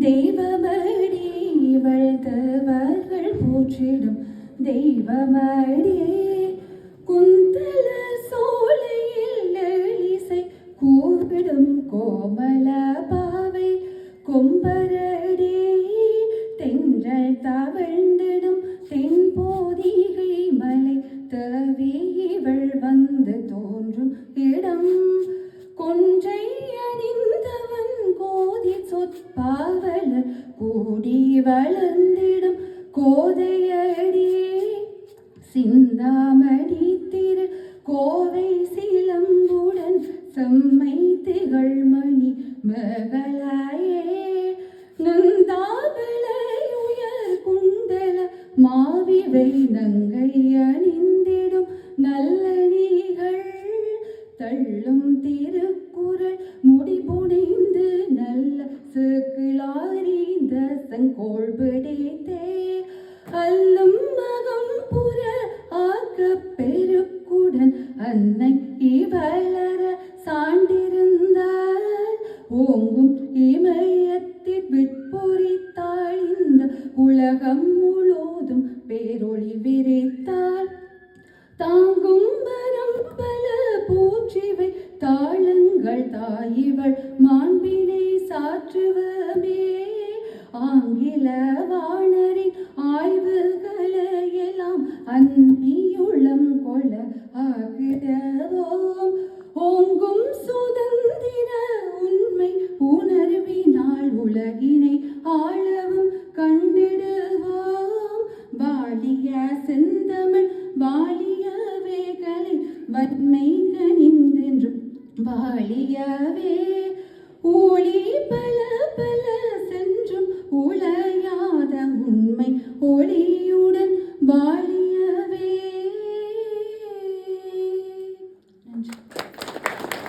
தெய்வமடி வழ்த்தவர்கள் போற்றிடும் தெய்வமடி குந்தல சோலையில் எழிசை கூவிடும் கோமல பாவை கொம்பரடி தென்றல் தவழ்ந்திடும் தென்போதிகை மலை தவி இவள் வந்து தோன்றும் இடம் கொன்றை அணிந்தவன் கோதி சொற்பாவலர் கூடி வளர்ந்திடும் கோதையடி சிந்தாமணி திரு கோவை சிலம்புடன் செம்மை திகழ்மணி மகளாயே நந்தாவளை உயர் குண்டல மாவிவை நங்கை அணிந்திடும் நல்லணிகள் தள்ளும் திருக்குறள் முடிபுனைந்து நல்ல சேக்கிழாரிந்த செங்கோள் பிடித்தே அல்லும் மகம் புற ஆக்க பெருக்குடன் அன்னை இவளர சாண்டிருந்தால் ஓங்கும் இமயத்தில் விற்பொறித்தாள் இந்த உலகம் முழுதும் பேரொளி விரித்தாள் தாங்கும் வரம் பல போற்றிவை தாளங்கள் தாயிவள் மாண்பினை சாற்றுவமே ஆங்கில வாணரின் ஆய்வுகளையெல்லாம் அன்னியுளம் கொள ஆகிடவோம் ஓங்கும் சுதந்திர உண்மை உணர்வினால் உலகினை ஆளவும் கண்டிடுவோம் வாழிய செந்தமிழ் வாழியவேகளை வன்மை கனிந்தென்றும் வாழியவே ஊழி பல பல சென்றும் உலக